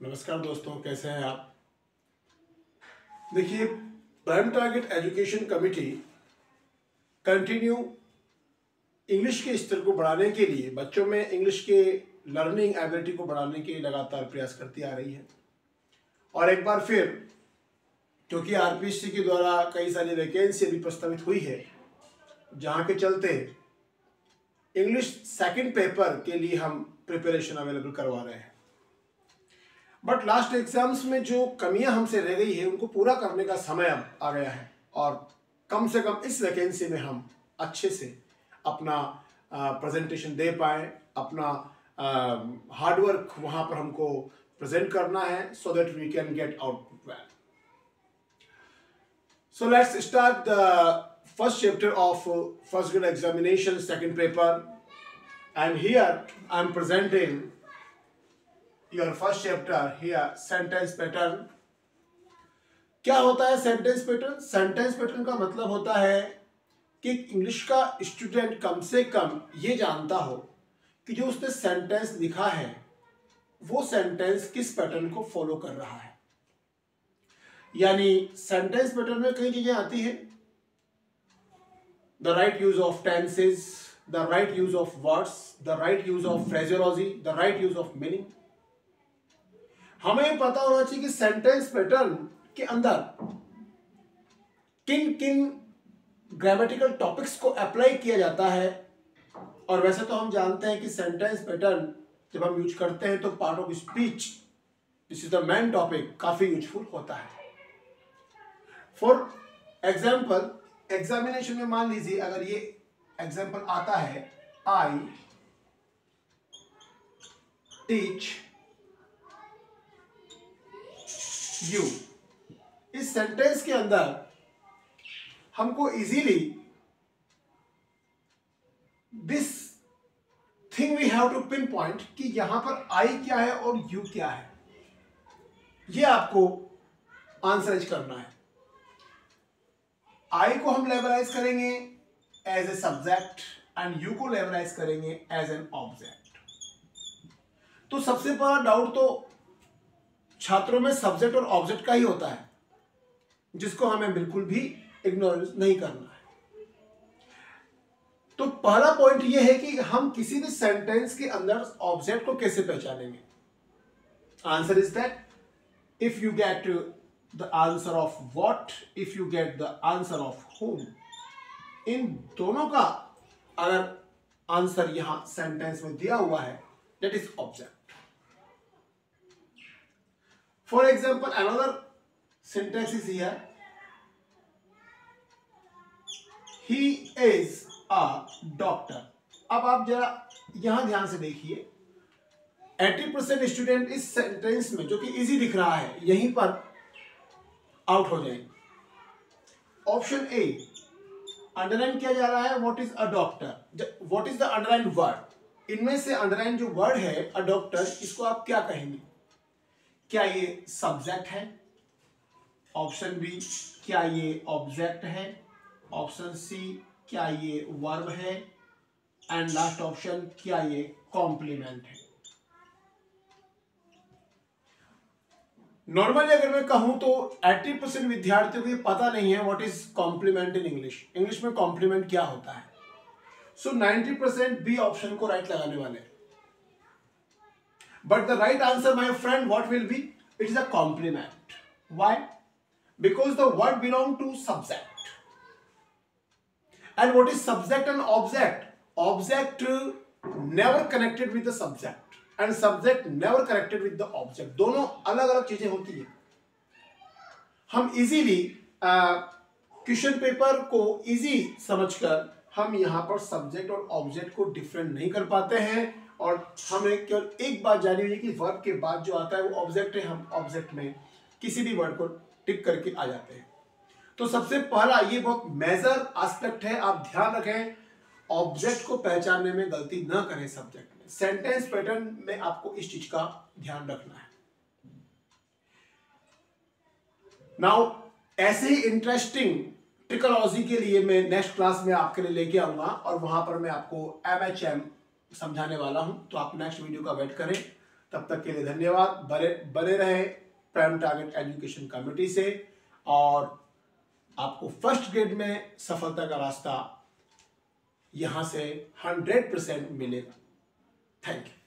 नमस्कार दोस्तों, कैसे हैं आप। देखिए, prime target education committee continue English के स्तर को बढ़ाने के लिए, बच्चों में इंग्लिश के लर्निंग एबिलिटी को बढ़ाने के लिए लगातार प्रयास करती आ रही है। और एक बार फिर, क्योंकि आरपीएससी के द्वारा कई सारी वैकेंसी अभी प्रस्तावित हुई है, जहाँ के चलते इंग्लिश सेकंड पेपर के लिए हम प्रिपरेशन अवेलेबल करवा रहे हैं। बट लास्ट एग्जाम्स में जो कमियां हमसे रह गई है उनको पूरा करने का समय अब आ गया है, और कम से कम इस वैकेंसी में हम अच्छे से अपना प्रेजेंटेशन दे पाए, अपना हार्डवर्क वहां पर हमको प्रेजेंट करना है, so that we can get out well. So let's start the first chapter of first grade examination second paper, and here I am presenting your first chapter here, sentence pattern। क्या होता है sentence pattern? Sentence pattern का मतलब होता है कि English का student कम से कम ये जानता हो कि जो उसने सेंटेंस लिखा है वो सेंटेंस किस पैटर्न को फॉलो कर रहा है। यानी सेंटेंस पैटर्न में कई चीजें आती हैं, the right use of tenses, the right use of words, the right use of phraseology, the right use of meaning. हमें पता होना चाहिए कि सेंटेंस पैटर्न के अंदर किन किन ग्रामेटिकल टॉपिक्स को अप्लाई किया जाता है। और वैसे तो हम जानते हैं कि सेंटेंस पैटर्न जब हम यूज करते हैं तो part of speech, this is the main topic, काफी यूजफुल होता है। फॉर एग्जाम्पल, एग्जामिनेशन में मान लीजिए अगर ये एग्जाम्पल आता है, आई टीच यू, इस सेंटेंस के अंदर हमको easily this thing we have to pinpoint कि यहां पर आई क्या है और यू क्या है, ये आपको आंसराइज करना है। आई को हम लेबलाइज करेंगे as a subject and you को लेबलाइज करेंगे एज एन ऑब्जेक्ट। तो सबसे बड़ा डाउट तो छात्रों में सब्जेक्ट और ऑब्जेक्ट का ही होता है, जिसको हमें बिल्कुल भी इग्नोरेंस नहीं करना है। तो पहला पॉइंट यह है कि हम किसी भी सेंटेंस के अंदर ऑब्जेक्ट को कैसे पहचानेंगे। Answer is that if you get the answer of what, if you get the answer of whom, इन दोनों का अगर आंसर यहां सेंटेंस में दिया हुआ है, that is object. For example, another syntax is here. He is a doctor. अब आप जरा यहां ध्यान से देखिए, 80% स्टूडेंट इस सेंटेंस में जो कि इजी दिख रहा है यहीं पर आउट हो जाएंगे। ऑप्शन ए, अंडरलाइन किया जा रहा है what is a doctor, what is the underline word. इनमें से अंडरलाइन जो वर्ड है अ डॉक्टर, इसको आप क्या कहेंगे? क्या ये सब्जेक्ट है? ऑप्शन बी, क्या ये ऑब्जेक्ट है? ऑप्शन सी, क्या ये वर्ब है? एंड लास्ट ऑप्शन, क्या ये कॉम्प्लीमेंट है? नॉर्मली अगर मैं कहूं तो 80% विद्यार्थियों को ये पता नहीं है what is complement in English. English में कॉम्प्लीमेंट क्या होता है। सो 90% बी ऑप्शन को राइट लगाने वाले हैं। But the right answer, my friend, what will be? It is a complement. Why? Because the word belong to subject. And what is subject and object? Object never connected with the subject, and subject never connected with the object. दोनों अलग अलग चीजें होती है। हम easily question paper को easy समझकर हम यहाँ पर सब्जेक्ट और ऑब्जेक्ट को डिफरेंट नहीं कर पाते हैं, और हमें केवल एक बात जानी हुई कि वर्ब के बाद जो आता है वो ऑब्जेक्ट है, हम ऑब्जेक्ट में किसी भी वर्ड को टिक करके आ जाते हैं। तो सबसे पहला ये बहुत मेजर एस्पेक्ट है, आप ध्यान रखें, ऑब्जेक्ट को पहचानने में गलती ना करें सब्जेक्ट में। सेंटेंस पैटर्न में आपको इस चीज का ध्यान रखना है। नाउ ऐसे ही इंटरेस्टिंग ट्रिकोलॉजी के लिए मैं नेक्स्ट क्लास में आपके लिए लेके आऊंगा, और वहां पर मैं आपको MHM समझाने वाला हूं, तो आप नेक्स्ट वीडियो का वेट करें। तब तक के लिए धन्यवाद। बने रहे प्राइम टारगेट एजुकेशन कमेटी से, और आपको फर्स्ट ग्रेड में सफलता का रास्ता यहां से 100% मिलेगा। Thank you.